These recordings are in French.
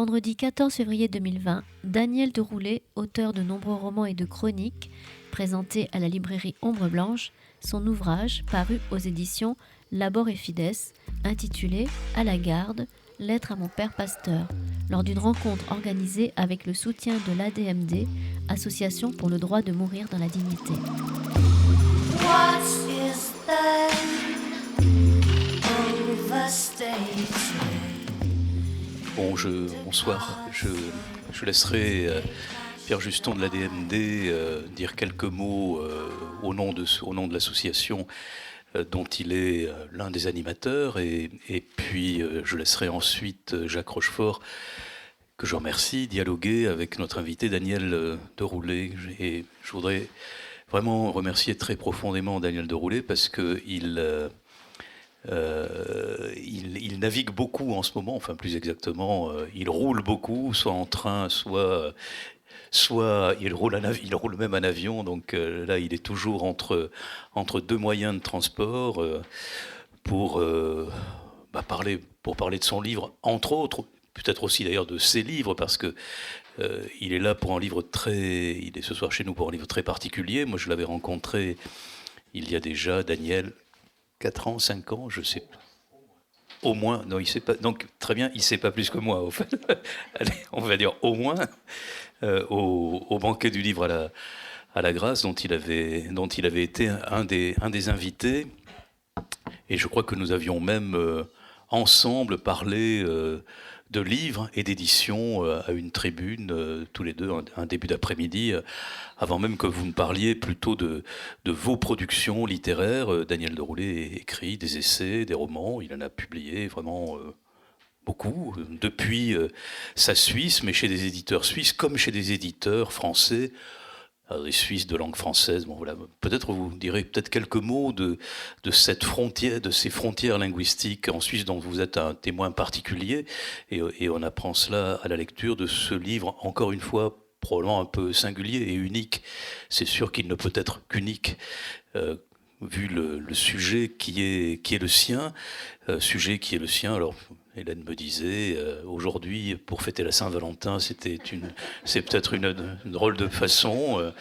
vendredi 14 février 2020, Daniel Deroulet, auteur de nombreux romans et de chroniques, présentait à la librairie Ombre Blanche son ouvrage paru aux éditions Labor et Fides, intitulé « À la garde, lettre à mon père pasteur », lors d'une rencontre organisée avec le soutien de l'ADMD, Association pour le droit de mourir dans la dignité. What is that Bonsoir. Je laisserai Pierre Juston de l'ADMD dire quelques mots au nom de l'association dont il est l'un des animateurs, et puis je laisserai ensuite Jacques Rochefort, que je remercie, dialoguer avec notre invité Daniel Deroulet. Et je voudrais vraiment remercier très profondément Daniel Deroulet parce qu'il navigue beaucoup en ce moment, enfin plus exactement, il roule beaucoup, soit en train, soit il roule même en avion. Donc là, il est toujours entre deux moyens de transport pour parler de son livre, entre autres, peut-être aussi d'ailleurs de ses livres, parce que il est là pour il est ce soir chez nous pour un livre très particulier. Moi, je l'avais rencontré il y a déjà, Daniel, 4 ans, 5 ans, je sais pas. Au moins, non, il sait pas. Donc, très bien, il sait pas plus que moi, au fait. Allez, on va dire au moins, au banquet du livre à la Grâce, dont il avait été un des invités. Et je crois que nous avions même ensemble parlé de livres et d'éditions à une tribune, tous les deux, un début d'après-midi, avant même que vous ne parliez plutôt de vos productions littéraires. Daniel Deroulet écrit des essais, des romans, il en a publié vraiment beaucoup, depuis sa Suisse, mais chez des éditeurs suisses comme chez des éditeurs français, des Suisses de langue française. Bon, voilà. Peut-être vous direz quelques mots de cette frontière, de ces frontières linguistiques en Suisse dont vous êtes un témoin particulier, et on apprend cela à la lecture de ce livre, encore une fois probablement un peu singulier et unique. C'est sûr qu'il ne peut être qu'unique vu le sujet qui est le sien, Alors Hélène me disait, aujourd'hui, pour fêter la Saint-Valentin, c'est peut-être une drôle de façon,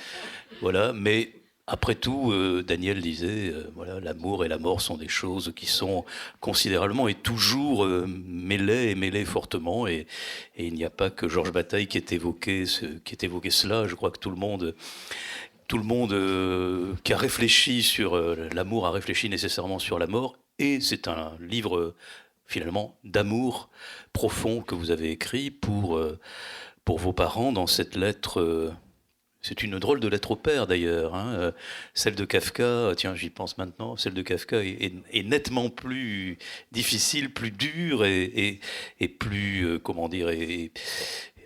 voilà. Mais après tout, Daniel disait, voilà, l'amour et la mort sont des choses qui sont considérablement et toujours mêlées fortement. Et il n'y a pas que Georges Bataille qui ait évoqué cela. Je crois que tout le monde qui a réfléchi sur l'amour a réfléchi nécessairement sur la mort. Et c'est un livre finalement d'amour profond que vous avez écrit pour vos parents dans cette lettre. C'est une drôle de lettre au père d'ailleurs, hein. Celle de Kafka, tiens, j'y pense maintenant, celle de Kafka est nettement plus difficile, plus dure et plus,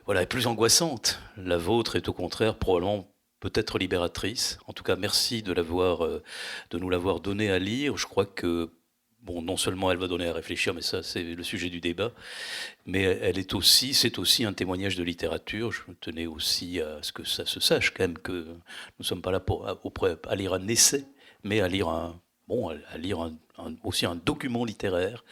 voilà, plus angoissante. La vôtre est au contraire probablement peut-être libératrice. En tout cas, merci de nous l'avoir donné à lire. Je crois que bon, non seulement elle va donner à réfléchir, mais ça c'est le sujet du débat, mais c'est aussi un témoignage de littérature. Je tenais aussi à ce que ça se sache quand même que nous ne sommes pas là à lire un essai, mais à lire aussi un document littéraire.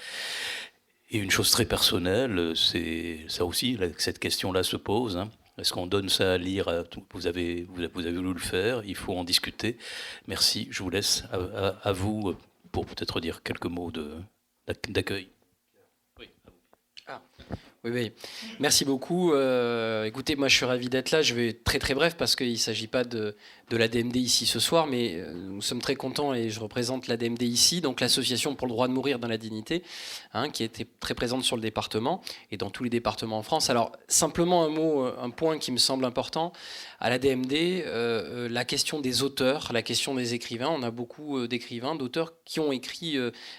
Et une chose très personnelle, c'est ça aussi, cette question-là se pose, hein. Est-ce qu'on donne ça à lire? Vous avez voulu le faire, il faut en discuter. Merci, je vous laisse à vous pour peut-être dire quelques mots d'accueil. Oui. Oui. Merci beaucoup. Écoutez, moi je suis ravi d'être là. Je vais être très très bref parce qu'il ne s'agit pas de l'ADMD ici ce soir, mais nous sommes très contents et je représente l'ADMD ici, donc l'Association pour le droit de mourir dans la dignité, hein, qui était très présente sur le département et dans tous les départements en France. Alors simplement un point qui me semble important. À l'ADMD, la question des auteurs, la question des écrivains. On a beaucoup d'écrivains, d'auteurs qui ont écrit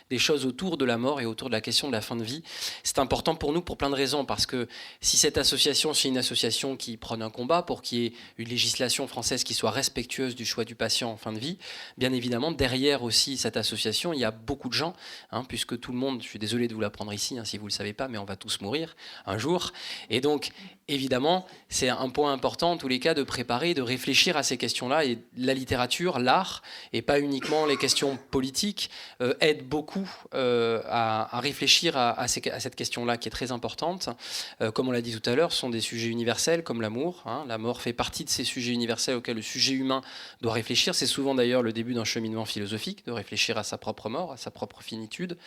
des choses autour de la mort et autour de la question de la fin de vie. C'est important pour nous pour plein de raisons, parce que si cette association, c'est une association qui prône un combat pour qu'il y ait une législation française qui soit respectueuse du choix du patient en fin de vie, bien évidemment, derrière aussi cette association, il y a beaucoup de gens, hein, puisque tout le monde, je suis désolé de vous l'apprendre ici, hein, si vous ne le savez pas, mais on va tous mourir un jour. Et donc, évidemment, c'est un point important, en tous les cas, de préparer, de réfléchir à ces questions-là. Et la littérature, l'art, et pas uniquement les questions politiques, aide beaucoup à réfléchir à cette question-là qui est très importante. importantes. Comme on l'a dit tout à l'heure, ce sont des sujets universels comme l'amour. La mort fait partie de ces sujets universels auxquels le sujet humain doit réfléchir. C'est souvent d'ailleurs le début d'un cheminement philosophique, de réfléchir à sa propre mort, à sa propre finitude.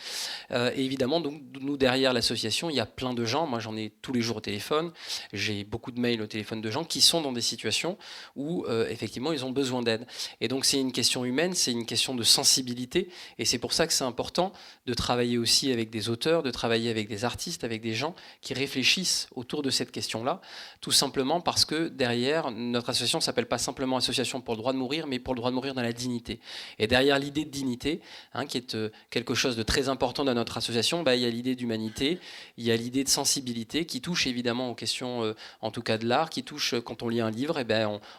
Et évidemment, donc, nous, derrière l'association, il y a plein de gens. Moi, j'en ai tous les jours au téléphone. J'ai beaucoup de mails au téléphone de gens qui sont dans des situations où, effectivement, ils ont besoin d'aide. Et donc, c'est une question humaine, c'est une question de sensibilité. Et c'est pour ça que c'est important de travailler aussi avec des auteurs, de travailler avec des artistes, avec des gens qui réfléchissent autour de cette question-là, tout simplement parce que derrière, notre association ne s'appelle pas simplement Association pour le droit de mourir, mais pour le droit de mourir dans la dignité. Et derrière l'idée de dignité, qui est quelque chose de très important dans notre association, il y a l'idée d'humanité, il y a l'idée de sensibilité qui touche évidemment aux questions, en tout cas de l'art, qui touche quand on lit un livre,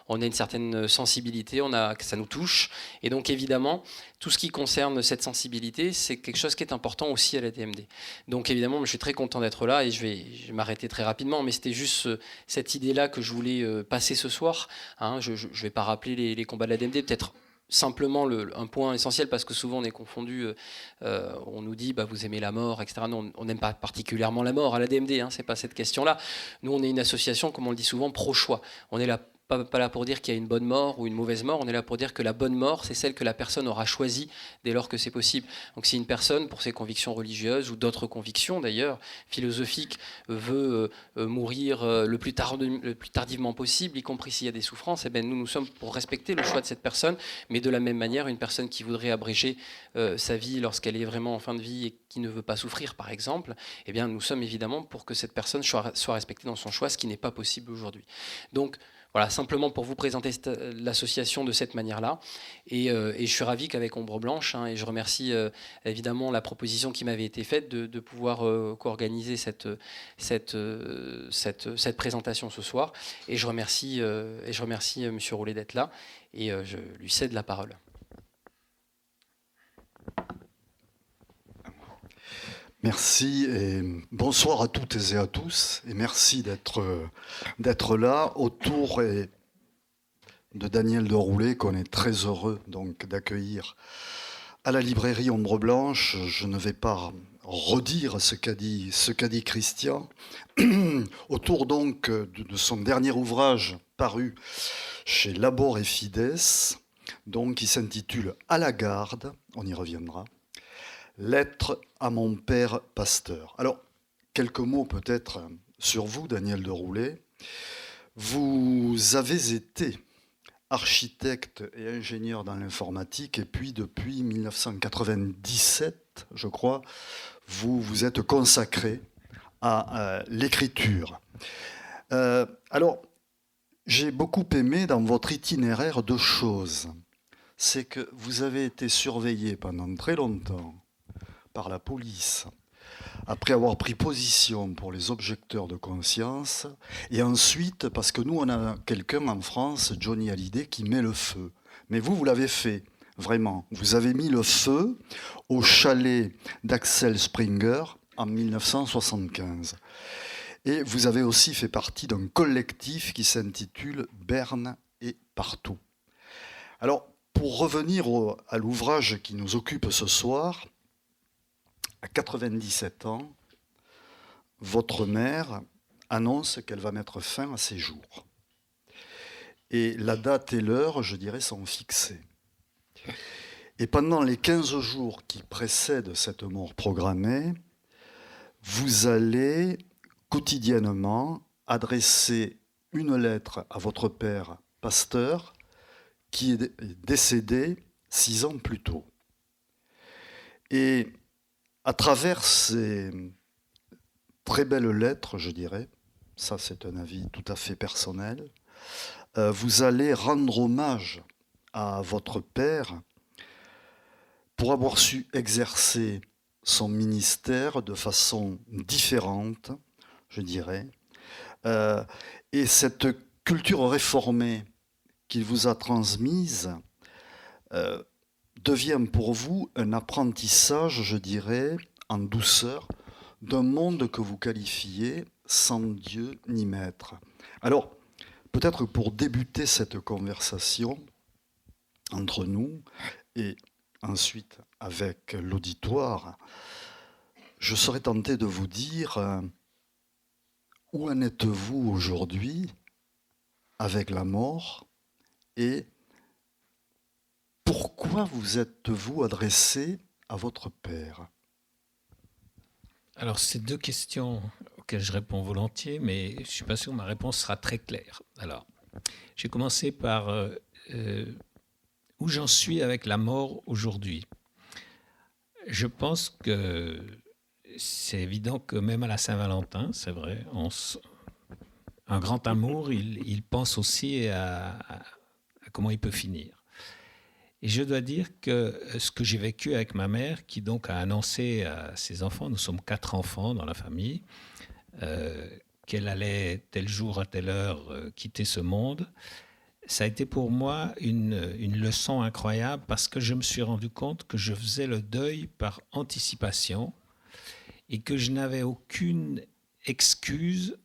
on a une certaine sensibilité, ça nous touche. Et donc évidemment, tout ce qui concerne cette sensibilité, c'est quelque chose qui est important aussi à la DMD. Donc évidemment, je suis très content d'être là et je vais m'arrêter très rapidement, mais c'était juste cette idée-là que je voulais passer ce soir. Je ne vais pas rappeler les combats de la DMD, peut-être simplement un point essentiel, parce que souvent on est confondu, on nous dit vous aimez la mort, etc. Nous, on n'aime pas particulièrement la mort à la DMD, c'est pas cette question-là. Nous, on est une association, comme on le dit souvent, pro-choix. On est là pas là pour dire qu'il y a une bonne mort ou une mauvaise mort, on est là pour dire que la bonne mort, c'est celle que la personne aura choisie dès lors que c'est possible. Donc si une personne, pour ses convictions religieuses ou d'autres convictions d'ailleurs, philosophiques, veut mourir le plus tardivement possible, y compris s'il y a des souffrances, nous sommes pour respecter le choix de cette personne, mais de la même manière, une personne qui voudrait abréger sa vie lorsqu'elle est vraiment en fin de vie et qui ne veut pas souffrir, par exemple, nous sommes évidemment pour que cette personne soit respectée dans son choix, ce qui n'est pas possible aujourd'hui. Donc, voilà, simplement pour vous présenter l'association de cette manière-là. Et je suis ravi qu'avec Ombre Blanche, et je remercie évidemment la proposition qui m'avait été faite de pouvoir co-organiser cette présentation ce soir. Et je remercie M. Roulet d'être là. Et je lui cède la parole. Merci et bonsoir à toutes et à tous et merci d'être là autour de Daniel de Roulet qu'on est très heureux donc d'accueillir à la librairie Ombre Blanche. Je ne vais pas redire ce qu'a dit Christian autour donc de son dernier ouvrage paru chez Labor et Fides, donc qui s'intitule À la garde, on y reviendra. Lettre à mon père pasteur. Alors, quelques mots peut-être sur vous, Daniel de Roulet. Vous avez été architecte et ingénieur dans l'informatique, et puis depuis 1997, je crois, vous vous êtes consacré à l'écriture. Alors, j'ai beaucoup aimé dans votre itinéraire deux choses. C'est que vous avez été surveillé pendant très longtemps par la police, après avoir pris position pour les objecteurs de conscience, et ensuite, parce que nous, on a quelqu'un en France, Johnny Hallyday, qui met le feu. Mais vous l'avez fait, vraiment. Vous avez mis le feu au chalet d'Axel Springer en 1975. Et vous avez aussi fait partie d'un collectif qui s'intitule Berne et partout. Alors, pour revenir à l'ouvrage qui nous occupe ce soir, à 97 ans, votre mère annonce qu'elle va mettre fin à ses jours. Et la date et l'heure, je dirais, sont fixées. Et pendant les 15 jours qui précèdent cette mort programmée, vous allez quotidiennement adresser une lettre à votre père pasteur qui est décédé 6 ans plus tôt. Et à travers ces très belles lettres, je dirais, ça c'est un avis tout à fait personnel, vous allez rendre hommage à votre père pour avoir su exercer son ministère de façon différente, je dirais. Et cette culture réformée qu'il vous a transmise devient pour vous un apprentissage, je dirais, en douceur, d'un monde que vous qualifiez sans Dieu ni maître. Alors, peut-être pour débuter cette conversation entre nous et ensuite avec l'auditoire, je serais tenté de vous dire où en êtes-vous aujourd'hui avec la mort et pourquoi vous êtes-vous adressé à votre père? Alors, c'est 2 questions auxquelles je réponds volontiers, mais je ne suis pas sûr que ma réponse sera très claire. Alors, j'ai commencé par où j'en suis avec la mort aujourd'hui. Je pense que c'est évident que même à la Saint-Valentin, c'est vrai, un grand amour, il pense aussi à comment il peut finir. Et je dois dire que ce que j'ai vécu avec ma mère, qui donc a annoncé à ses enfants, nous sommes 4 enfants dans la famille, qu'elle allait tel jour à telle heure quitter ce monde, ça a été pour moi une leçon incroyable parce que je me suis rendu compte que je faisais le deuil par anticipation et que je n'avais aucune excuse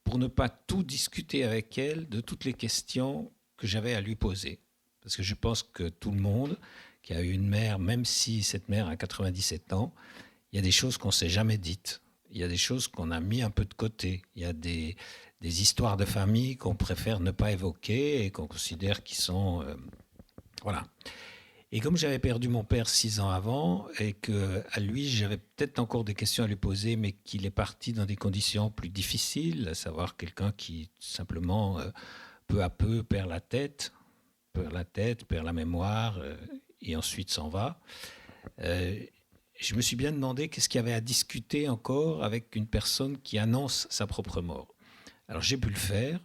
pour ne pas tout discuter avec elle de toutes les questions que j'avais à lui poser. Parce que je pense que tout le monde qui a eu une mère, même si cette mère a 97 ans, il y a des choses qu'on ne s'est jamais dites. Il y a des choses qu'on a mis un peu de côté. Il y a des histoires de famille qu'on préfère ne pas évoquer et qu'on considère qui sont... voilà. Et comme j'avais perdu mon père 6 ans avant et qu'à lui, j'avais peut-être encore des questions à lui poser, mais qu'il est parti dans des conditions plus difficiles, à savoir quelqu'un qui simplement, peu à peu, perd la tête, perd la mémoire et ensuite s'en va. Je me suis bien demandé qu'est-ce qu'il y avait à discuter encore avec une personne qui annonce sa propre mort. Alors j'ai pu le faire.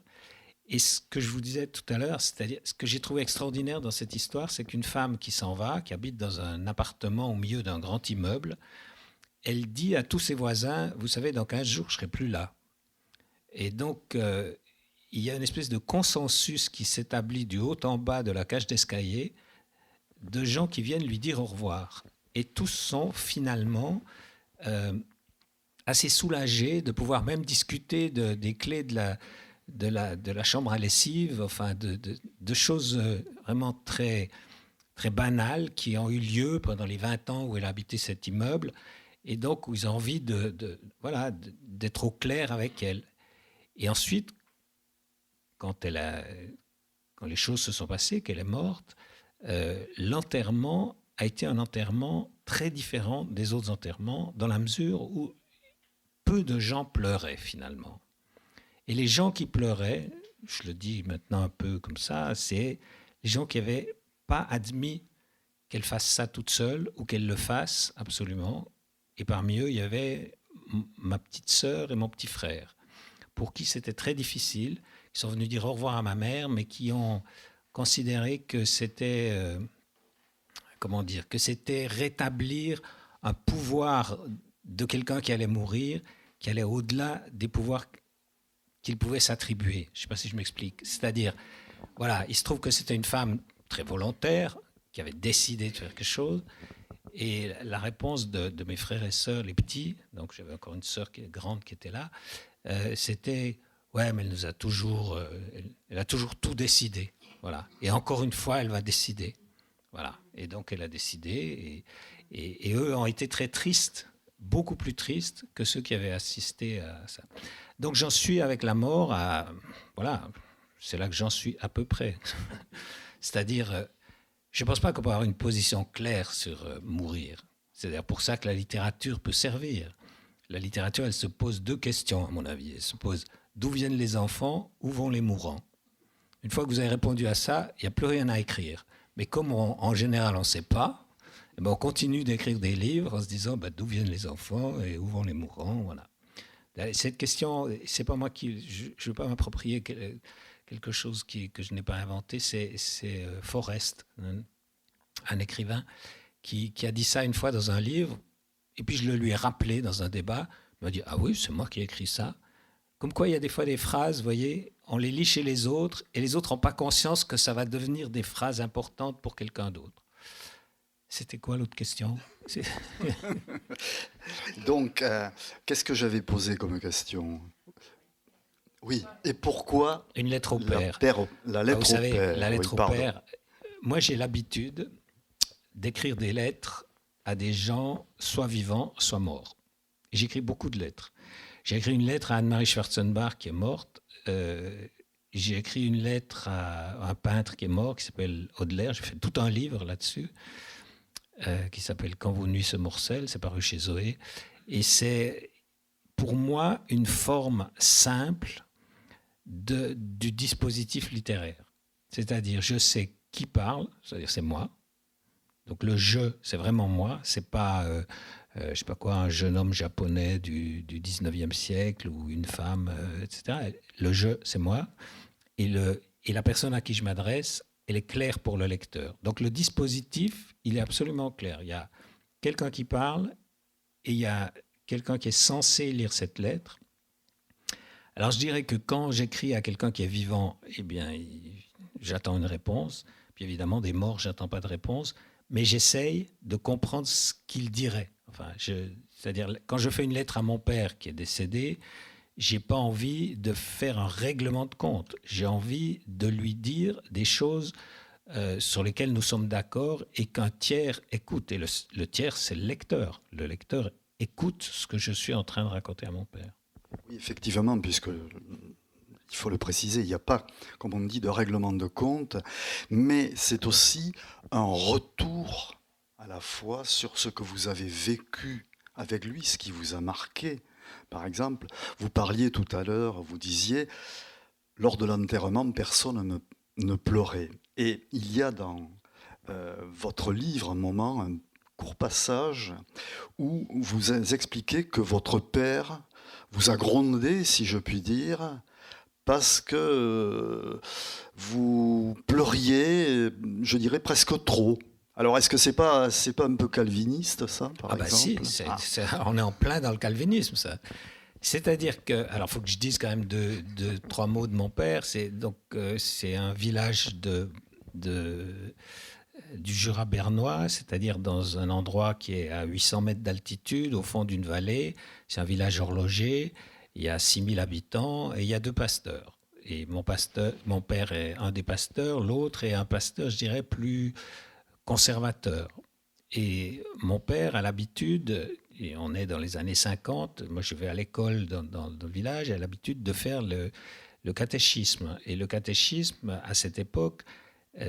Et ce que je vous disais tout à l'heure, c'est-à-dire ce que j'ai trouvé extraordinaire dans cette histoire, c'est qu'une femme qui s'en va, qui habite dans un appartement au milieu d'un grand immeuble, elle dit à tous ses voisins, vous savez, dans 15 jours, je ne serai plus là. Et donc, il y a une espèce de consensus qui s'établit du haut en bas de la cage d'escalier de gens qui viennent lui dire au revoir. Et tous sont finalement assez soulagés de pouvoir même discuter des clés de la chambre à lessive, enfin de choses vraiment très, très banales qui ont eu lieu pendant les 20 ans où elle a habité cet immeuble et donc où ils ont envie d'être au clair avec elle. Et ensuite, quand les choses se sont passées, qu'elle est morte, l'enterrement a été un enterrement très différent des autres enterrements dans la mesure où peu de gens pleuraient finalement. Et les gens qui pleuraient, je le dis maintenant un peu comme ça, c'est les gens qui n'avaient pas admis qu'elle fasse ça toute seule ou qu'elle le fasse absolument. Et parmi eux, il y avait ma petite sœur et mon petit frère, pour qui c'était très difficile. Ils sont venus dire au revoir à ma mère, mais qui ont considéré que c'était, que c'était rétablir un pouvoir de quelqu'un qui allait mourir, qui allait au-delà des pouvoirs qu'il pouvait s'attribuer. Je ne sais pas si je m'explique. C'est-à-dire, voilà, il se trouve que c'était une femme très volontaire, qui avait décidé de faire quelque chose. Et la réponse de mes frères et sœurs, les petits, donc j'avais encore une sœur grande qui était là, c'était « Ouais, mais elle a toujours tout décidé. » Voilà. Et encore une fois, elle va décider. Voilà. Et donc, elle a décidé. Et eux ont été très tristes, beaucoup plus tristes que ceux qui avaient assisté à ça. Donc j'en suis avec la mort voilà, c'est là que j'en suis à peu près. C'est-à-dire, je ne pense pas qu'on peut avoir une position claire sur mourir. C'est d'ailleurs pour ça que la littérature peut servir. La littérature, elle se pose 2 questions, à mon avis. Elle se pose d'où viennent les enfants, où vont les mourants. Une fois que vous avez répondu à ça, il n'y a plus rien à écrire. Mais comme en général on ne sait pas, eh ben on continue d'écrire des livres en se disant d'où viennent les enfants et où vont les mourants, voilà. Cette question, c'est pas moi je ne veux pas m'approprier quelque chose que je n'ai pas inventé. C'est Forrest, un écrivain, qui a dit ça une fois dans un livre. Et puis je le lui ai rappelé dans un débat. Il m'a dit « Ah oui, c'est moi qui ai écrit ça ». Comme quoi il y a des fois des phrases, vous voyez, on les lit chez les autres et les autres n'ont pas conscience que ça va devenir des phrases importantes pour quelqu'un d'autre. C'était quoi l'autre question? Donc, qu'est-ce que j'avais posé comme question? Oui, et pourquoi une lettre au père. La lettre vous savez, au père. La lettre oui, au père. Moi, j'ai l'habitude d'écrire des lettres à des gens soit vivants, soit morts. Et j'écris beaucoup de lettres. J'ai écrit une lettre à Anne-Marie Schwarzenbach qui est morte. J'ai écrit une lettre à un peintre qui est mort, qui s'appelle Audelaire. J'ai fait tout un livre là-dessus, qui s'appelle « Quand vos nuits se morcellent », c'est paru chez Zoé. Et c'est, pour moi, une forme simple du dispositif littéraire. C'est-à-dire, je sais qui parle, c'est-à-dire c'est moi. Donc le « je », c'est vraiment moi. C'est pas, je sais pas quoi, un jeune homme japonais du 19e siècle ou une femme, etc. Le « je », c'est moi. Et la personne à qui je m'adresse, elle est claire pour le lecteur. Donc le dispositif, il est absolument clair. Il y a quelqu'un qui parle et il y a quelqu'un qui est censé lire cette lettre. Alors je dirais que quand j'écris à quelqu'un qui est vivant, eh bien, j'attends une réponse. Puis évidemment, des morts, j'attends pas de réponse. Mais j'essaye de comprendre ce qu'il dirait. Enfin, c'est-à-dire, quand je fais une lettre à mon père qui est décédé, j'ai pas envie de faire un règlement de compte. J'ai envie de lui dire des choses sur lesquelles nous sommes d'accord et qu'un tiers écoute. Et le tiers, c'est le lecteur. Le lecteur écoute ce que je suis en train de raconter à mon père. Oui, effectivement, puisque, il faut le préciser, il n'y a pas, comme on dit, de règlement de compte, mais c'est aussi un retour à la fois sur ce que vous avez vécu avec lui, ce qui vous a marqué. Par exemple, vous parliez tout à l'heure, vous disiez, lors de l'enterrement, personne ne pleurait. Et il y a dans votre livre un moment, un court passage, où vous expliquez que votre père vous a grondé, si je puis dire, parce que vous pleuriez, je dirais, presque trop. Alors, est-ce que c'est pas un peu calviniste, ça, par exemple? Si, on est en plein dans le calvinisme, ça. C'est-à-dire que, alors, il faut que je dise quand même trois mots de mon père. C'est un village du Jura bernois, c'est-à-dire dans un endroit qui est à 800 mètres d'altitude, au fond d'une vallée. C'est un village horloger. Il y a 6000 habitants et il y a 2 pasteurs. Et mon père est un des pasteurs, l'autre est un pasteur, je dirais, plus conservateur. Et mon père a l'habitude, et on est dans les années 50, moi je vais à l'école dans le village, a l'habitude de faire le catéchisme. Et le catéchisme, à cette époque,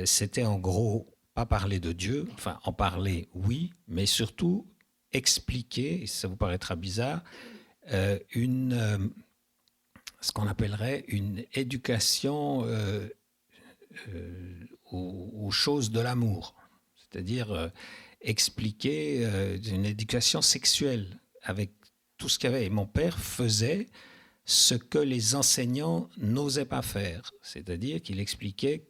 c'était en gros pas parler de Dieu, enfin en parler, oui, mais surtout expliquer, et ça vous paraîtra bizarre, ce qu'on appellerait une éducation aux choses de l'amour. C'est-à-dire expliquer une éducation sexuelle avec tout ce qu'il y avait. Et mon père faisait ce que les enseignants n'osaient pas faire. C'est-à-dire qu'il expliquait,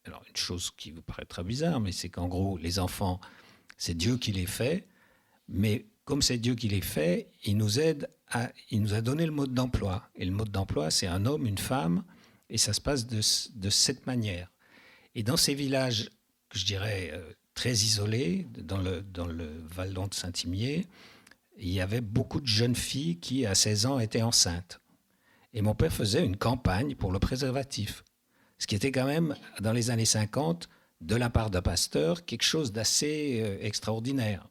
alors une chose qui vous paraîtra bizarre, mais c'est qu'en gros, les enfants, c'est Dieu qui les fait, mais comme c'est Dieu qui les fait, il nous a donné le mode d'emploi. Et le mode d'emploi, c'est un homme, une femme, et ça se passe de cette manière. Et dans ces villages, je dirais, très isolés, dans le Vallon de Saint-Imier, il y avait beaucoup de jeunes filles qui, à 16 ans, étaient enceintes. Et mon père faisait une campagne pour le préservatif. Ce qui était quand même, dans les années 50, de la part d'un pasteur, quelque chose d'assez extraordinaire.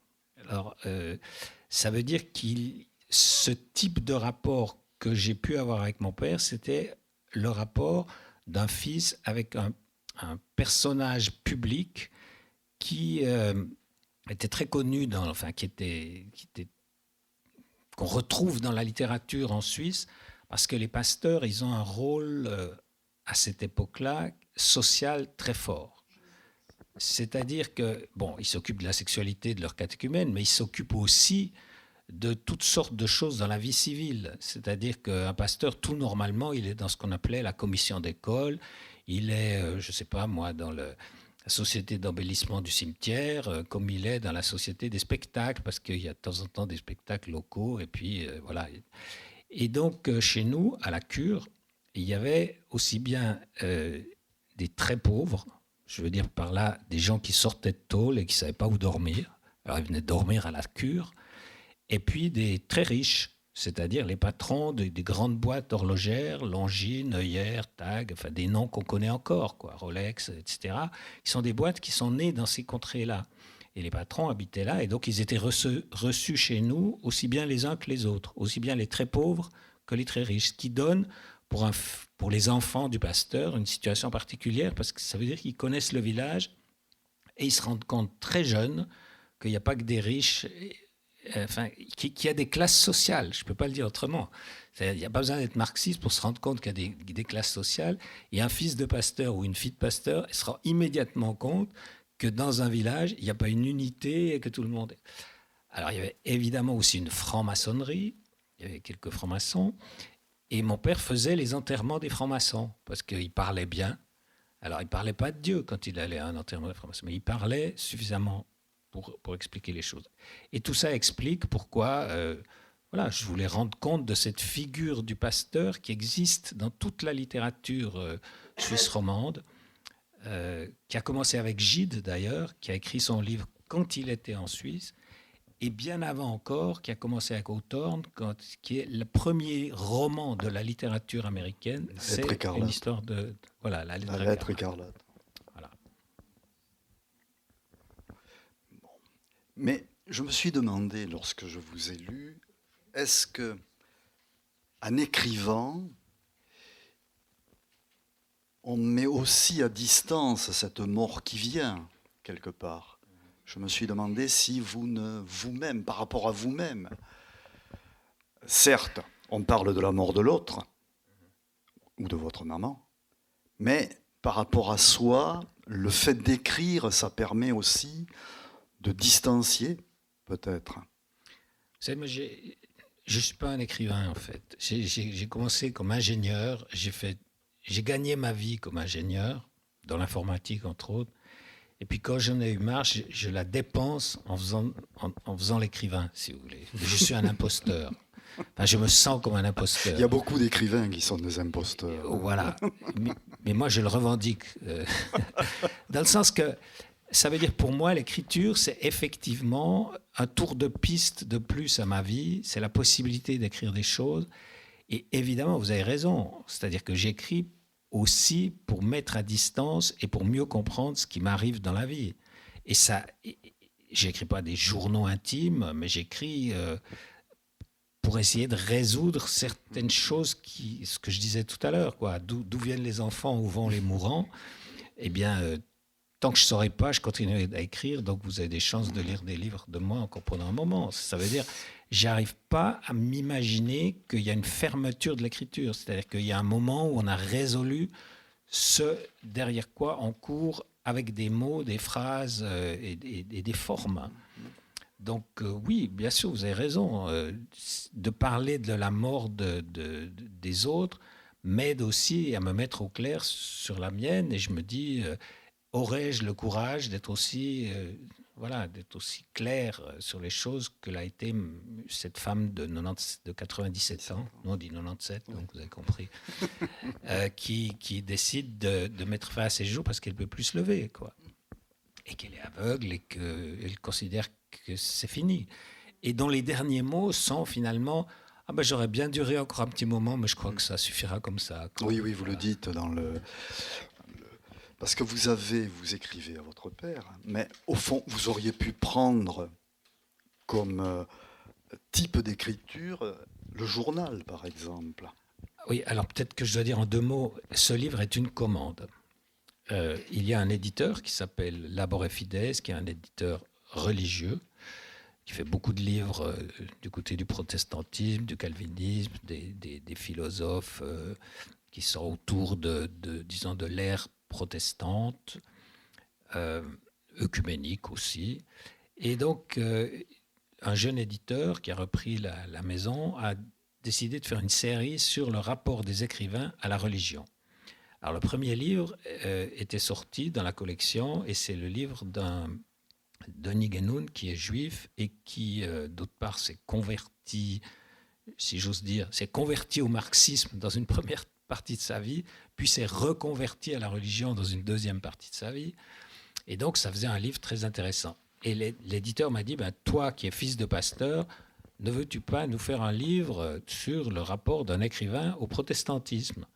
Alors, ça veut dire ce type de rapport que j'ai pu avoir avec mon père, c'était le rapport d'un fils avec un personnage public qui était très connu, qu'on retrouve dans la littérature en Suisse, parce que les pasteurs, ils ont un rôle, à cette époque-là, social très fort. C'est-à-dire que, bon, ils s'occupent de la sexualité de leur catéchumène, mais ils s'occupent aussi de toutes sortes de choses dans la vie civile. C'est-à-dire qu'un pasteur, tout normalement, il est dans ce qu'on appelait la commission d'école, il est, je ne sais pas moi, dans la société d'embellissement du cimetière, comme il est dans la société des spectacles, parce qu'il y a de temps en temps des spectacles locaux, et puis voilà. Et donc, chez nous, à la cure, il y avait aussi bien des très pauvres, je veux dire par là, des gens qui sortaient de tôle et qui ne savaient pas où dormir. Alors, ils venaient dormir à la cure. Et puis des très riches, c'est-à-dire les patrons des grandes boîtes horlogères, Longines, Heuer, Tag, enfin des noms qu'on connaît encore, quoi, Rolex, etc. Ils sont des boîtes qui sont nées dans ces contrées-là. Et les patrons habitaient là, et donc ils étaient reçus chez nous, aussi bien les uns que les autres, aussi bien les très pauvres que les très riches, ce qui donne pour les enfants du pasteur une situation particulière, parce que ça veut dire qu'ils connaissent le village, et ils se rendent compte très jeunes qu'il n'y a pas que des riches, qu'il y a des classes sociales, je ne peux pas le dire autrement. Il n'y a pas besoin d'être marxiste pour se rendre compte qu'il y a des classes sociales, et un fils de pasteur ou une fille de pasteur se rend immédiatement compte que dans un village, il n'y a pas une unité et que tout le monde est... Alors, il y avait évidemment aussi une franc-maçonnerie, il y avait quelques francs-maçons, et mon père faisait les enterrements des francs-maçons, parce qu'il parlait bien. Alors, il ne parlait pas de Dieu quand il allait à un enterrement des francs-maçons, mais il parlait suffisamment pour expliquer les choses. Et tout ça explique pourquoi je voulais rendre compte de cette figure du pasteur qui existe dans toute la littérature suisse romande, qui a commencé avec Gide d'ailleurs, qui a écrit son livre quand il était en Suisse, et bien avant encore, qui a commencé avec Hawthorne, qui est le premier roman de la littérature américaine. C'est une histoire de... Voilà, la lettre écarlate. Voilà. Bon. Mais je me suis demandé, lorsque je vous ai lu, est-ce qu'en écrivant, on met aussi à distance cette mort qui vient, quelque part. Je me suis demandé si vous-même, par rapport à vous-même, certes, on parle de la mort de l'autre, ou de votre maman, mais par rapport à soi, le fait d'écrire, ça permet aussi de distancier, peut-être. Vous savez, moi, je ne suis pas un écrivain, en fait. J'ai commencé comme ingénieur, j'ai gagné ma vie comme ingénieur, dans l'informatique entre autres, et puis quand j'en ai eu marre, je la dépense en faisant l'écrivain, si vous voulez. Je suis un imposteur. Enfin, je me sens comme un imposteur. Il y a beaucoup d'écrivains qui sont des imposteurs. Voilà. Mais moi, je le revendique. Dans le sens que ça veut dire pour moi, l'écriture, c'est effectivement un tour de piste de plus à ma vie. C'est la possibilité d'écrire des choses. Et évidemment, vous avez raison. C'est-à-dire que j'écris aussi pour mettre à distance et pour mieux comprendre ce qui m'arrive dans la vie. Et ça, j'écris pas des journaux intimes, mais j'écris pour essayer de résoudre certaines choses ce que je disais tout à l'heure, quoi. D'où viennent les enfants, où vont les mourants. Eh bien, tant que je ne saurais pas, je continuerai à écrire. Donc, vous avez des chances de lire des livres de moi encore pendant un moment. Ça veut dire, j'arrive pas à m'imaginer qu'il y a une fermeture de l'écriture. C'est-à-dire qu'il y a un moment où on a résolu ce derrière quoi on court avec des mots, des phrases et des formes. Donc oui, bien sûr, vous avez raison. De parler de la mort des autres m'aide aussi à me mettre au clair sur la mienne. Et je me dis, aurais-je le courage d'être aussi clair sur les choses que l'a été cette femme de 97 ans, non, on dit 97, donc vous avez compris, qui décide de mettre fin à ses jours parce qu'elle ne peut plus se lever, quoi. Et qu'elle est aveugle et qu'elle considère que c'est fini. Et dont les derniers mots sont finalement « Ah ben j'aurais bien duré encore un petit moment, mais je crois que ça suffira comme ça. » Oui, vous le dites dans le... Parce que vous écrivez à votre père, mais au fond, vous auriez pu prendre comme type d'écriture le journal, par exemple. Oui, alors peut-être que je dois dire en 2 mots, ce livre est une commande. Il y a un éditeur qui s'appelle Labor et Fides, qui est un éditeur religieux, qui fait beaucoup de livres du côté du protestantisme, du calvinisme, des philosophes qui sont autour disons, de l'ère protestante, œcuménique aussi. Et donc, un jeune éditeur qui a repris la maison a décidé de faire une série sur le rapport des écrivains à la religion. Alors, le premier livre était sorti dans la collection, et c'est le livre d'un Denis Guénoun, qui est juif et qui, d'autre part, s'est converti, si j'ose dire, s'est converti au marxisme dans une première partie de sa vie, puis s'est reconverti à la religion dans une deuxième partie de sa vie. Et donc, ça faisait un livre très intéressant. Et l'éditeur m'a dit, toi qui es fils de pasteur, ne veux-tu pas nous faire un livre sur le rapport d'un écrivain au protestantisme ?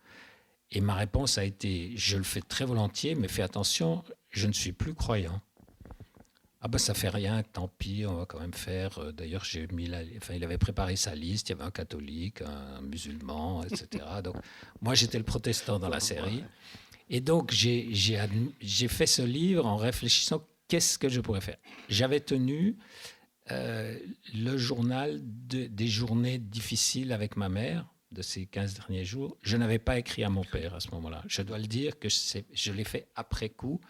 Et ma réponse a été, je le fais très volontiers, mais fais attention, je ne suis plus croyant. Ah ben ça fait rien, tant pis, on va quand même faire. D'ailleurs, il avait préparé sa liste, il y avait un catholique, un musulman, etc. Donc moi j'étais le protestant dans la série. Et donc j'ai fait ce livre en réfléchissant qu'est-ce que je pourrais faire. J'avais tenu le journal des journées difficiles avec ma mère, de ces 15 derniers jours. Je n'avais pas écrit à mon père à ce moment-là. Je dois le dire que je l'ai fait après coup,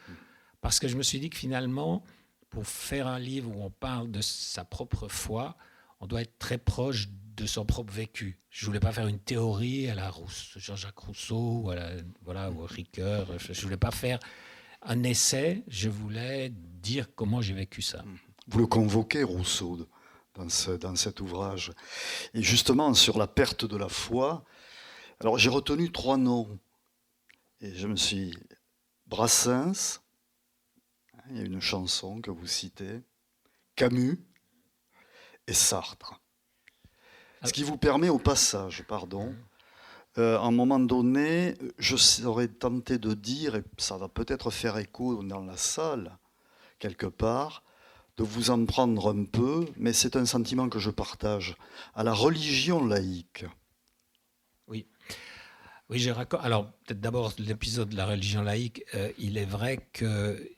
parce que je me suis dit que finalement, pour faire un livre où on parle de sa propre foi, on doit être très proche de son propre vécu. Je ne voulais pas faire une théorie à la Jean-Jacques Rousseau ou ou Ricoeur. Je ne voulais pas faire un essai, je voulais dire comment j'ai vécu ça. Vous le convoquez, Rousseau, dans cet ouvrage. Et justement, sur la perte de la foi, alors j'ai retenu 3 noms. Et je me suis... Brassens, il y a une chanson que vous citez, Camus et Sartre. Ce qui vous permet au passage, à un moment donné, je serais tenté de dire, et ça va peut-être faire écho dans la salle, quelque part, de vous en prendre un peu, mais c'est un sentiment que je partage, à la religion laïque. Oui, je raconte. Alors, peut-être d'abord l'épisode de la religion laïque. Il est vrai que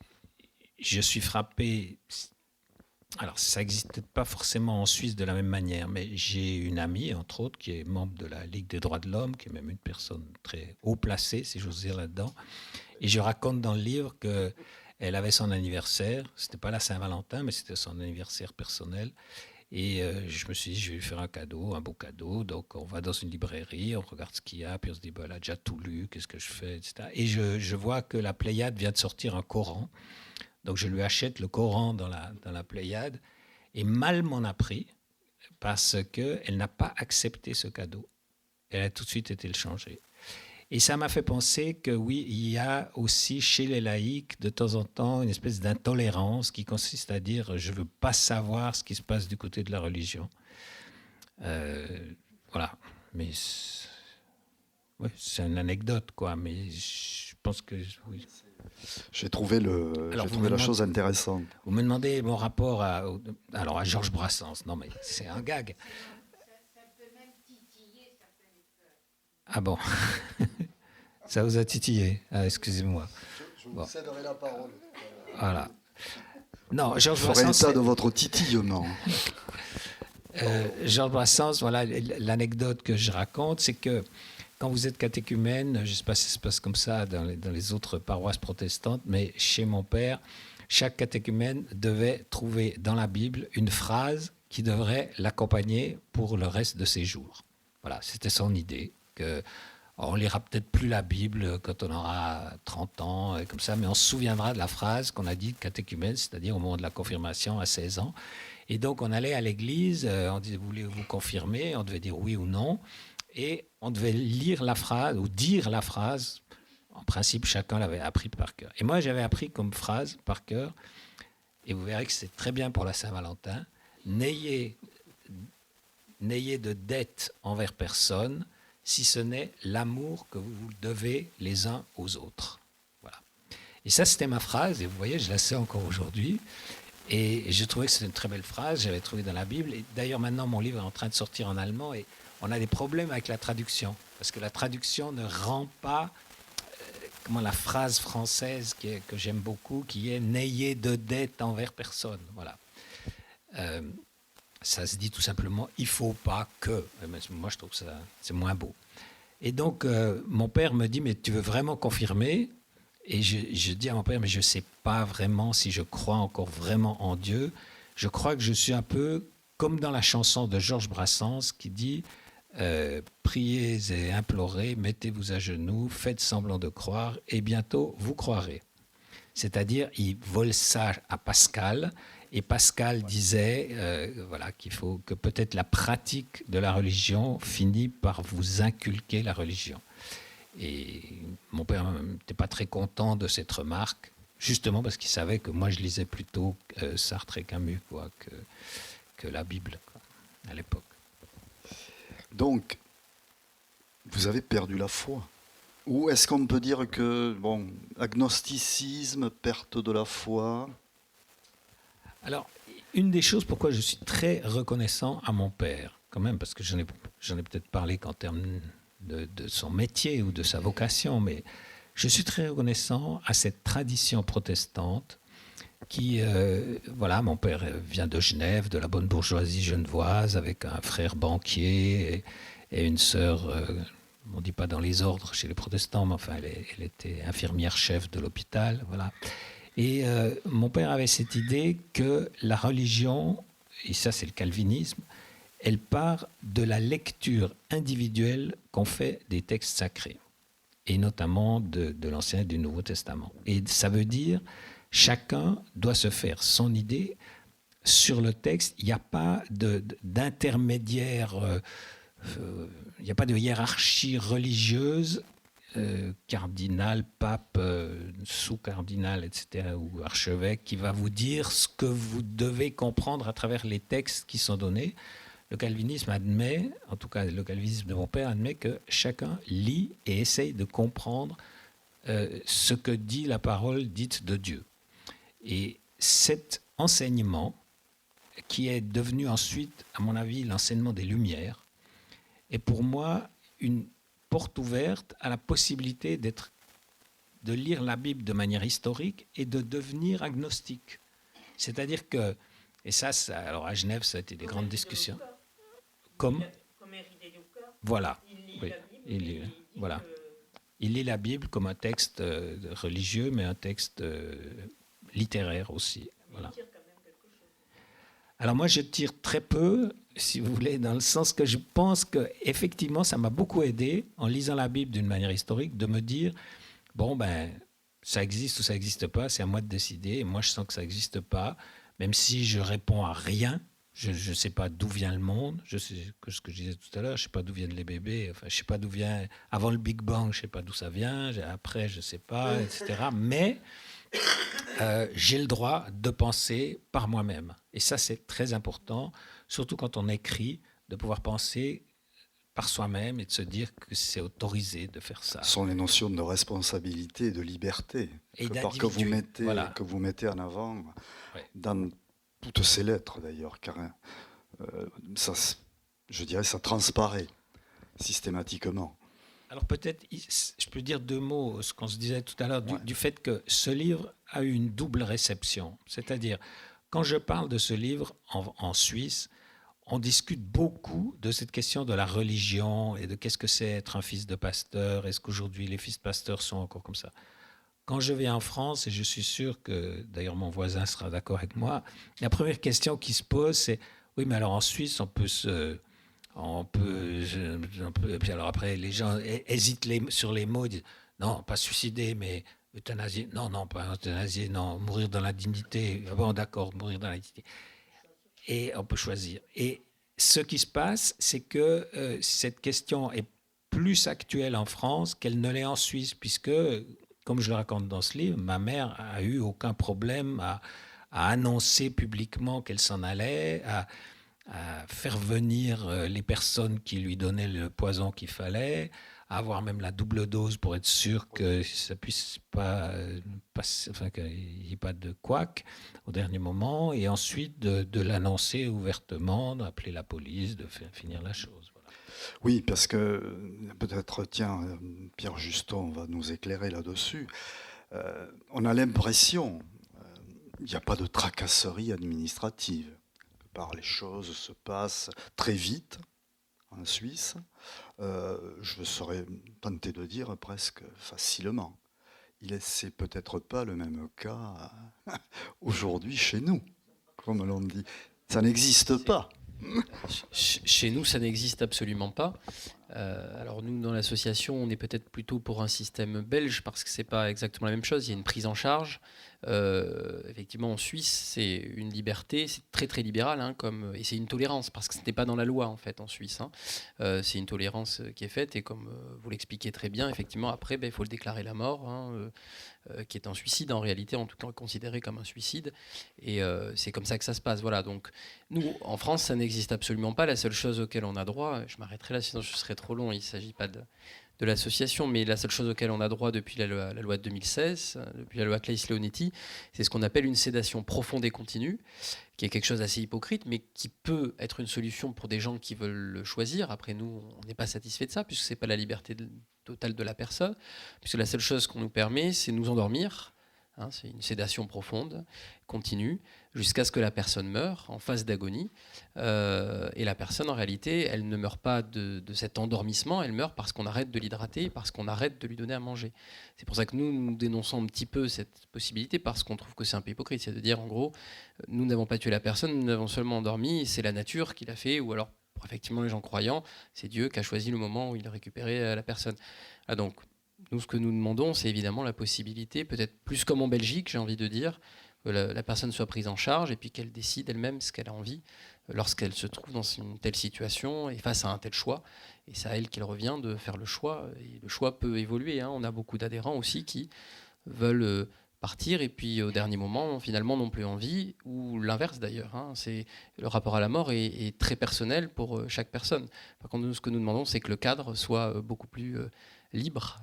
je suis frappé. Alors, ça n'existe pas forcément en Suisse de la même manière, mais j'ai une amie, entre autres, qui est membre de la Ligue des droits de l'homme, qui est même une personne très haut placée, si j'ose dire, là-dedans. Et je raconte dans le livre qu'elle avait son anniversaire. C'était pas la Saint-Valentin, mais c'était son anniversaire personnel. Et je me suis dit, je vais lui faire un cadeau, un beau cadeau. Donc, on va dans une librairie, on regarde ce qu'il y a, puis on se dit, elle a déjà tout lu, qu'est-ce que je fais, etc. Et je vois que la Pléiade vient de sortir un Coran. Donc, je lui achète le Coran dans la Pléiade. Et mal m'en a pris, parce qu'elle n'a pas accepté ce cadeau. Elle a tout de suite été le changer. Et ça m'a fait penser que oui, il y a aussi chez les laïcs de temps en temps une espèce d'intolérance qui consiste à dire je ne veux pas savoir ce qui se passe du côté de la religion. Voilà. Mais c'est une anecdote, quoi. Mais je pense que oui. J'ai trouvé la chose intéressante. Vous me demandez mon rapport à Georges Brassens. Non, mais c'est un gag. Ah bon. Ça vous a titillé. Ah, excusez-moi. Je vous céderai la parole. Voilà. Non, Georges Brassens... Brassens... état de votre titillement. Georges Brassens, voilà, l'anecdote que je raconte, c'est que quand vous êtes catéchumène, je ne sais pas si ça se passe comme ça dans les autres paroisses protestantes, mais chez mon père, chaque catéchumène devait trouver dans la Bible une phrase qui devrait l'accompagner pour le reste de ses jours. Voilà, c'était son idée. On ne lira peut-être plus la Bible quand on aura 30 ans, comme ça, mais on se souviendra de la phrase qu'on a dit de catéchumène, c'est-à-dire au moment de la confirmation à 16 ans. Et donc, on allait à l'église, on disait, voulez-vous confirmer ? On devait dire oui ou non. Et on devait lire la phrase ou dire la phrase. En principe, chacun l'avait appris par cœur. Et moi, j'avais appris comme phrase par cœur, et vous verrez que c'est très bien pour la Saint-Valentin, n'ayez de dette envers personne, si ce n'est l'amour que vous devez les uns aux autres. Voilà. Et ça, c'était ma phrase, et vous voyez, je la sais encore aujourd'hui. Et je trouvais que c'était une très belle phrase, j'avais trouvé dans la Bible. Et d'ailleurs, maintenant, mon livre est en train de sortir en allemand, et on a des problèmes avec la traduction, parce que la traduction ne rend pas la phrase française que j'aime beaucoup, qui est « n'ayez de dette envers personne ». Voilà. Ça se dit tout simplement « il ne faut pas que ». Moi, je trouve que ça, c'est moins beau. Et donc, mon père me dit « mais tu veux vraiment confirmer ?» Et je dis à mon père « mais je ne sais pas vraiment si je crois encore vraiment en Dieu. Je crois que je suis un peu comme dans la chanson de Georges Brassens qui dit « priez et implorez, mettez-vous à genoux, faites semblant de croire et bientôt vous croirez ». C'est-à-dire, il vole ça à Pascal. Et Pascal disait qu'il faut que peut-être la pratique de la religion finit par vous inculquer la religion. Et mon père n'était pas très content de cette remarque, justement parce qu'il savait que moi je lisais plutôt Sartre et Camus que la Bible à l'époque. Donc, vous avez perdu la foi. Ou est-ce qu'on peut dire que, agnosticisme, perte de la foi ? Alors, une des choses pourquoi je suis très reconnaissant à mon père, quand même, parce que j'en ai peut-être parlé qu'en termes de son métier ou de sa vocation, mais je suis très reconnaissant à cette tradition protestante qui, voilà, mon père vient de Genève, de la bonne bourgeoisie genevoise, avec un frère banquier et une sœur, on ne dit pas dans les ordres chez les protestants, mais enfin, elle était infirmière-chef de l'hôpital, voilà. Et mon père avait cette idée que la religion, et ça c'est le calvinisme, elle part de la lecture individuelle qu'on fait des textes sacrés, et notamment de l'Ancien et du Nouveau Testament. Et ça veut dire chacun doit se faire son idée sur le texte. Il n'y a pas d'intermédiaire, il n'y a pas de hiérarchie religieuse, cardinal, pape, sous-cardinal, etc., ou archevêque, qui va vous dire ce que vous devez comprendre à travers les textes qui sont donnés. Le calvinisme admet, en tout cas le calvinisme de mon père admet que chacun lit et essaye de comprendre ce que dit la parole dite de Dieu. Et cet enseignement, qui est devenu ensuite, à mon avis, l'enseignement des Lumières, est pour moi une porte ouverte à la possibilité de lire la Bible de manière historique et de devenir agnostique. C'est-à-dire que, et ça alors à Genève, ça a été des grandes discussions. Comme voilà, oui, voilà. Il lit la Bible comme un texte religieux, mais un texte littéraire aussi. Voilà. Alors moi, je tire très peu, si vous voulez, dans le sens que je pense qu'effectivement, ça m'a beaucoup aidé, en lisant la Bible d'une manière historique, de me dire, bon, ben, ça existe ou ça n'existe pas, c'est à moi de décider, et moi, je sens que ça n'existe pas, même si je réponds à rien, je ne sais pas d'où vient le monde, je sais que ce que je disais tout à l'heure, je ne sais pas d'où viennent les bébés, enfin, je ne sais pas d'où vient, avant le Big Bang, je ne sais pas d'où ça vient, après, je ne sais pas, etc., mais j'ai le droit de penser par moi-même. Et ça, c'est très important, surtout quand on écrit, de pouvoir penser par soi-même et de se dire que c'est autorisé de faire ça. Ce sont les notions de responsabilité et de liberté Et que vous mettez en avant dans toutes ces lettres, d'ailleurs, car ça, je dirais, ça transparaît systématiquement. Alors peut-être, je peux dire deux mots, ce qu'on se disait tout à l'heure, du fait que ce livre a eu une double réception. C'est-à-dire, quand je parle de ce livre en Suisse, on discute beaucoup de cette question de la religion et de qu'est-ce que c'est être un fils de pasteur, est-ce qu'aujourd'hui les fils de pasteurs sont encore comme ça. Quand je viens en France, et je suis sûr que d'ailleurs mon voisin sera d'accord avec moi, la première question qui se pose, c'est « Oui, mais alors en Suisse, on peut et puis alors après, les gens hésitent sur les mots, ils disent non, pas suicider, mais euthanasie. Non, pas euthanasie, non, mourir dans la dignité. Ah bon, d'accord, mourir dans la dignité. Et on peut choisir. Et ce qui se passe, c'est que cette question est plus actuelle en France qu'elle ne l'est en Suisse, puisque, comme je le raconte dans ce livre, ma mère a eu aucun problème à annoncer publiquement qu'elle s'en allait, à faire venir les personnes qui lui donnaient le poison qu'il fallait, à avoir même la double dose pour être sûr que ça puisse pas passer, enfin qu'il n'y ait pas de couac au dernier moment, et ensuite de l'annoncer ouvertement, d'appeler la police, de faire finir la chose. Voilà. Oui, parce que peut-être, tiens, Pierre Juston va nous éclairer là-dessus. On a l'impression, il n'y a pas de tracasserie administrative. Les choses se passent très vite en Suisse, je serais tenté de dire presque facilement. C'est peut-être pas le même cas aujourd'hui chez nous, comme l'on dit. Ça n'existe pas. Chez nous, ça n'existe absolument pas. Alors nous, dans l'association, on est peut-être plutôt pour un système belge parce que c'est pas exactement la même chose. Il y a une prise en charge. Effectivement, en Suisse, c'est une liberté, c'est très très libéral, hein, et c'est une tolérance parce que ce n'est pas dans la loi en fait en Suisse. C'est une tolérance qui est faite et comme vous l'expliquez très bien, effectivement, après, il faut le déclarer la mort. Qui est un suicide en réalité, en tout cas considéré comme un suicide, et c'est comme ça que ça se passe. Voilà, donc nous, en France, ça n'existe absolument pas. La seule chose auquel on a droit, je m'arrêterai là sinon je serais trop long, il ne s'agit pas de l'association, mais la seule chose auquel on a droit depuis la loi de 2016, depuis la loi Claes-Leonetti, c'est ce qu'on appelle une sédation profonde et continue, qui est quelque chose d'assez hypocrite, mais qui peut être une solution pour des gens qui veulent le choisir. Après, nous, on n'est pas satisfait de ça, puisque ce n'est pas la liberté totale de la personne, puisque la seule chose qu'on nous permet, c'est de nous endormir. C'est une sédation profonde, continue, jusqu'à ce que la personne meure en phase d'agonie. Et la personne, en réalité, elle ne meurt pas de cet endormissement, elle meurt parce qu'on arrête de l'hydrater, parce qu'on arrête de lui donner à manger. C'est pour ça que nous dénonçons un petit peu cette possibilité, parce qu'on trouve que c'est un peu hypocrite. C'est de dire, en gros, nous n'avons pas tué la personne, nous l'avons seulement endormi, c'est la nature qui l'a fait, ou alors, pour effectivement les gens croyants, c'est Dieu qui a choisi le moment où il a récupéré la personne. Donc, nous, ce que nous demandons, c'est évidemment la possibilité, peut-être plus comme en Belgique, j'ai envie de dire, que la personne soit prise en charge et puis qu'elle décide elle-même ce qu'elle a envie lorsqu'elle se trouve dans une telle situation et face à un tel choix. Et c'est à elle qu'il revient de faire le choix. Et le choix peut évoluer. On a beaucoup d'adhérents aussi qui veulent partir et puis au dernier moment, finalement, n'ont plus envie, ou l'inverse d'ailleurs. C'est, le rapport à la mort est très personnel pour chaque personne. Par contre, nous, ce que nous demandons, c'est que le cadre soit beaucoup plus libre.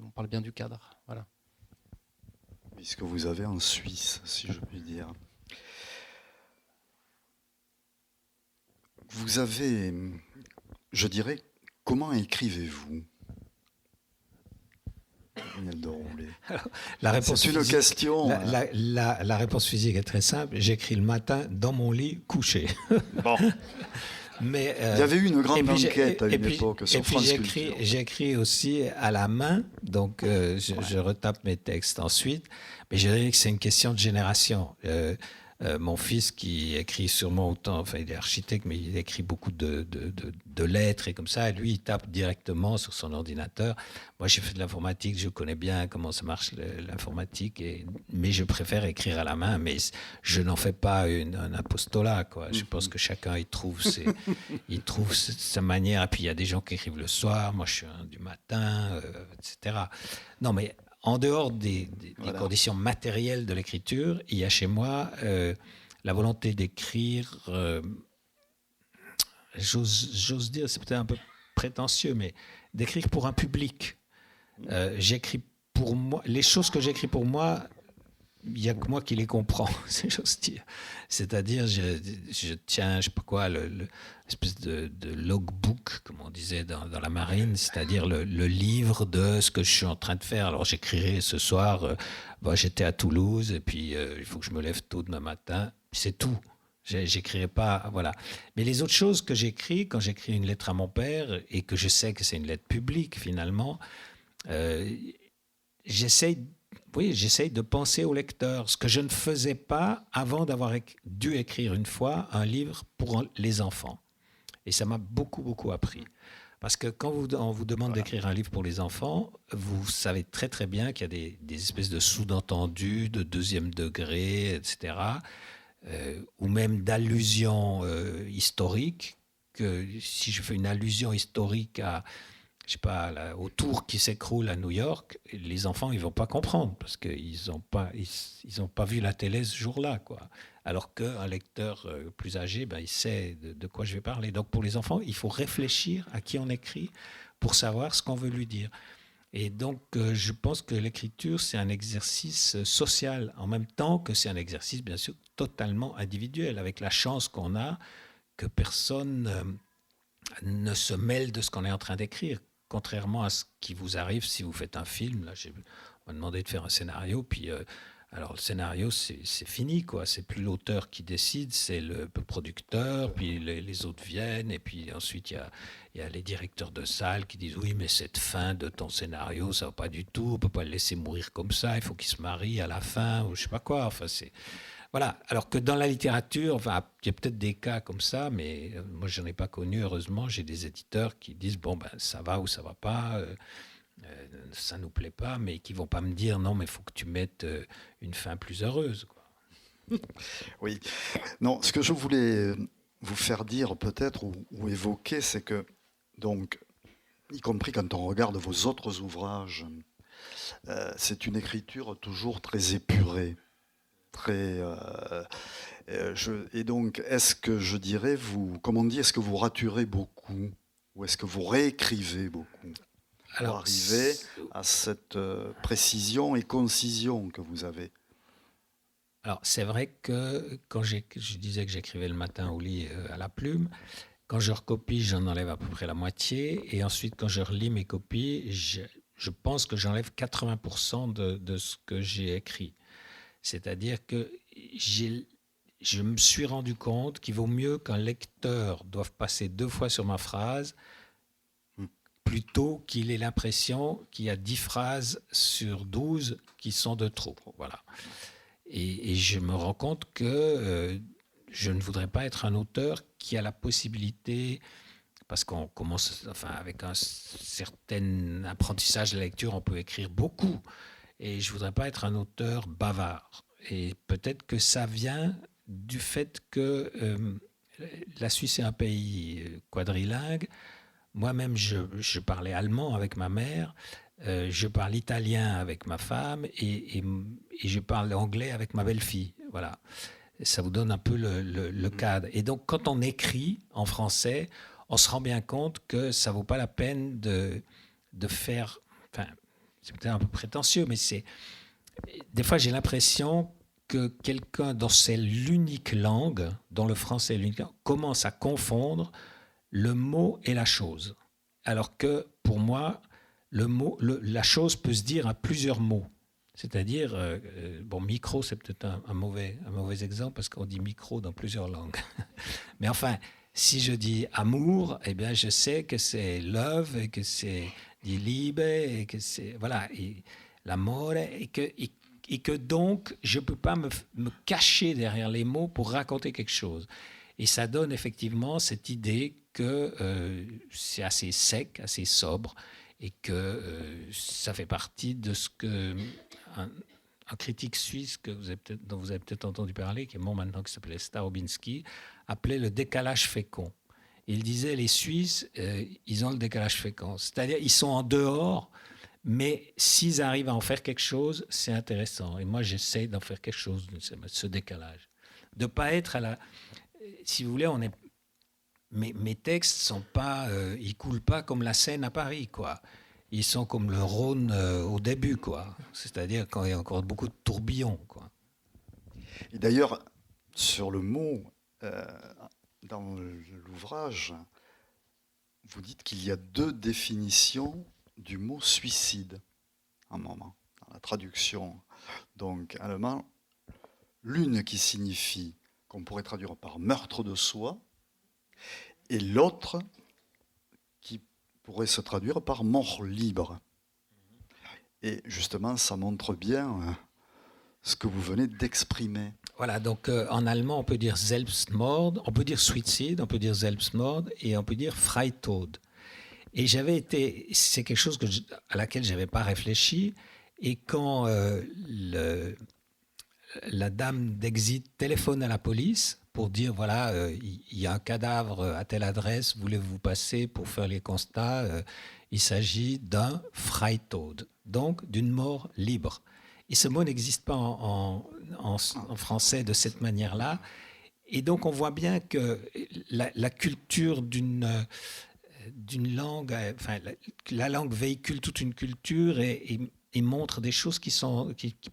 On parle bien du cadre. Voilà. Oui, ce que vous avez en Suisse, si je puis dire. Vous avez, je dirais, comment écrivez-vous, Daniel de Roulet? La réponse C'est une physique, question. La réponse physique est très simple. J'écris le matin dans mon lit couché. Bon. Mais, il y avait eu une grande enquête à une époque sur France Culture. J'écris aussi à la main, donc je retape mes textes ensuite. Mais je dirais que c'est une question de génération. Mon fils qui écrit sûrement autant, enfin il est architecte, mais il écrit beaucoup de lettres et comme ça, et lui il tape directement sur son ordinateur. Moi j'ai fait de l'informatique, je connais bien comment ça marche l'informatique, mais je préfère écrire à la main, mais je n'en fais pas un apostolat, quoi. Je pense que chacun il trouve sa manière, et puis il y a des gens qui écrivent le soir, moi je suis un du matin, etc. Non mais en dehors des conditions matérielles de l'écriture, il y a chez moi la volonté d'écrire, j'ose dire, c'est peut-être un peu prétentieux, mais d'écrire pour un public. J'écris pour moi, les choses que j'écris pour moi, il n'y a que moi qui les comprends, si j'ose dire. C'est-à-dire, je tiens, je sais pas quoi, l'espèce de logbook, comme on disait dans la marine, c'est-à-dire le livre de ce que je suis en train de faire. Alors, j'écrirai ce soir, j'étais à Toulouse, et puis il faut que je me lève tôt demain matin, c'est tout. J'écrirai pas, voilà. Mais les autres choses que j'écris, quand j'écris une lettre à mon père, et que je sais que c'est une lettre publique, finalement, j'essaye de penser au lecteur, ce que je ne faisais pas avant d'avoir dû écrire une fois un livre pour les enfants. Et ça m'a beaucoup, beaucoup appris. Parce que quand on vous demande d'écrire un livre pour les enfants, vous savez très, très bien qu'il y a des espèces de sous-entendus, de deuxième degré, etc., ou même d'allusions historiques, que si je fais une allusion historique à... je sais pas, au tour qui s'écroule à New York, les enfants, ils vont pas comprendre parce qu'ils n'ont pas vu la télé ce jour-là, quoi. Alors qu'un lecteur plus âgé, il sait de quoi je vais parler. Donc pour les enfants, il faut réfléchir à qui on écrit pour savoir ce qu'on veut lui dire. Et donc je pense que l'écriture, c'est un exercice social, en même temps que c'est un exercice, bien sûr, totalement individuel, avec la chance qu'on a que personne ne se mêle de ce qu'on est en train d'écrire. Contrairement à ce qui vous arrive si vous faites un film, là, on m'a demandé de faire un scénario, puis alors le scénario c'est fini, quoi. C'est plus l'auteur qui décide, c'est le producteur, puis les autres viennent, et puis ensuite il y a les directeurs de salle qui disent oui mais cette fin de ton scénario ça va pas du tout, on peut pas le laisser mourir comme ça, il faut qu'il se marie à la fin ou je sais pas quoi. Enfin c'est voilà. Alors que dans la littérature, enfin, il y a peut-être des cas comme ça, mais moi, je n'en ai pas connu, heureusement. J'ai des éditeurs qui disent, ça va ou ça va pas, ça nous plaît pas, mais qui vont pas me dire, non, mais il faut que tu mettes une fin plus heureuse, quoi. Oui. Non, ce que je voulais vous faire dire peut-être ou évoquer, c'est que, donc, y compris quand on regarde vos autres ouvrages, c'est une écriture toujours très épurée. Et donc, est-ce que je dirais, est-ce que vous raturez beaucoup ou est-ce que vous réécrivez beaucoup? pour arriver à cette précision et concision que vous avez? Alors, c'est vrai que quand je disais que j'écrivais le matin au lit à la plume, quand je recopie, j'en enlève à peu près la moitié. Et ensuite, quand je relis mes copies, je pense que j'enlève 80% de ce que j'ai écrit. C'est-à-dire que je me suis rendu compte qu'il vaut mieux qu'un lecteur doive passer 2 fois sur ma phrase plutôt qu'il ait l'impression qu'il y a 10 phrases sur 12 qui sont de trop. Voilà. Et je me rends compte que je ne voudrais pas être un auteur qui a la possibilité, parce qu'on commence, avec un certain apprentissage de la lecture, on peut écrire beaucoup. Et je ne voudrais pas être un auteur bavard. Et peut-être que ça vient du fait que la Suisse est un pays quadrilingue. Moi-même, je parlais allemand avec ma mère, je parle italien avec ma femme et je parle anglais avec ma belle-fille. Voilà. Ça vous donne un peu le cadre. Et donc, quand on écrit en français, on se rend bien compte que ça ne vaut pas la peine de faire... Enfin, c'est peut-être un peu prétentieux, mais des fois, j'ai l'impression que quelqu'un, dont c'est l'unique langue, dont le français est l'unique langue, commence à confondre le mot et la chose. Alors que, pour moi, la chose peut se dire à plusieurs mots. C'est-à-dire, micro, c'est peut-être un mauvais exemple, parce qu'on dit micro dans plusieurs langues. Mais enfin, si je dis amour, eh bien, je sais que c'est love, et que c'est die Liebe, et que c'est, voilà, et l'amore, et que donc, je ne peux pas me cacher derrière les mots pour raconter quelque chose. Et ça donne effectivement cette idée que c'est assez sec, assez sobre, et que ça fait partie de ce que un critique suisse dont vous avez peut-être entendu parler, qui est mort maintenant, qui s'appelait Starobinsky, appelait le décalage fécond. Il disait les Suisses, ils ont le décalage fécond. C'est-à-dire ils sont en dehors, mais s'ils arrivent à en faire quelque chose, c'est intéressant. Et moi, j'essaie d'en faire quelque chose, ce décalage. De ne pas être à la... Si vous voulez, mes textes sont pas, ils coulent pas comme la Seine à Paris, quoi. Ils sont comme le Rhône au début, quoi. C'est-à-dire quand il y a encore beaucoup de tourbillons, quoi. Et d'ailleurs, sur le mot, dans l'ouvrage, vous dites qu'il y a 2 définitions du mot suicide, un moment, dans la traduction. Donc, allemand, l'une qui signifie, qu'on pourrait traduire par meurtre de soi, et l'autre qui pourrait se traduire par mort libre. Et justement, ça montre bien ce que vous venez d'exprimer. Voilà, donc en allemand, on peut dire Selbstmord, on peut dire Suicide, on peut dire Selbstmord, et on peut dire Freitod. Et c'est quelque chose à laquelle je n'avais pas réfléchi, et quand la dame d'Exit téléphone à la police pour dire, voilà, il y a un cadavre à telle adresse, voulez-vous passer pour faire les constats, il s'agit d'un Freitod, donc d'une mort libre. Et ce mot n'existe pas en français de cette manière-là. Et donc on voit bien que la culture d'une langue, enfin la langue véhicule toute une culture et montre des choses qui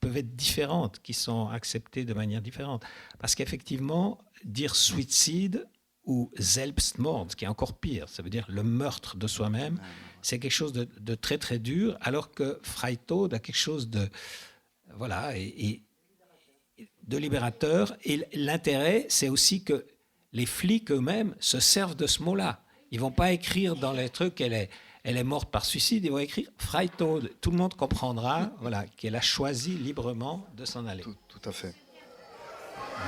peuvent être différentes, qui sont acceptées de manière différente. Parce qu'effectivement, dire suicide ou Selbstmord, ce qui est encore pire, ça veut dire le meurtre de soi-même, c'est quelque chose de très très dur, alors que Freitod a quelque chose de et de libérateur. Et l'intérêt, c'est aussi que les flics eux-mêmes se servent de ce mot-là. Ils ne vont pas écrire dans les trucs elle est morte par suicide, ils vont écrire Freitod. Tout le monde comprendra qu'elle a choisi librement de s'en aller. Tout à fait.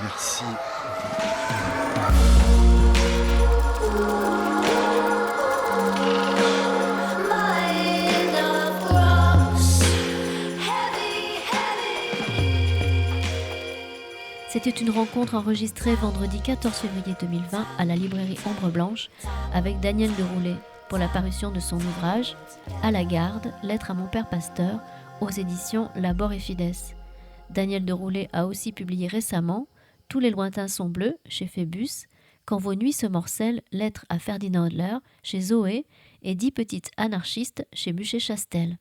Merci. C'était une rencontre enregistrée vendredi 14 février 2020 à la librairie Ombre Blanche avec Daniel Deroulet pour la parution de son ouvrage « À la garde, lettre à mon père pasteur » aux éditions Labor et Fides. Daniel Deroulet a aussi publié récemment « Tous les lointains sont bleus » chez Phébus, « Quand vos nuits se morcellent » lettre à Ferdinand Hodler chez Zoé et 10 petites anarchistes chez Buchet-Chastel.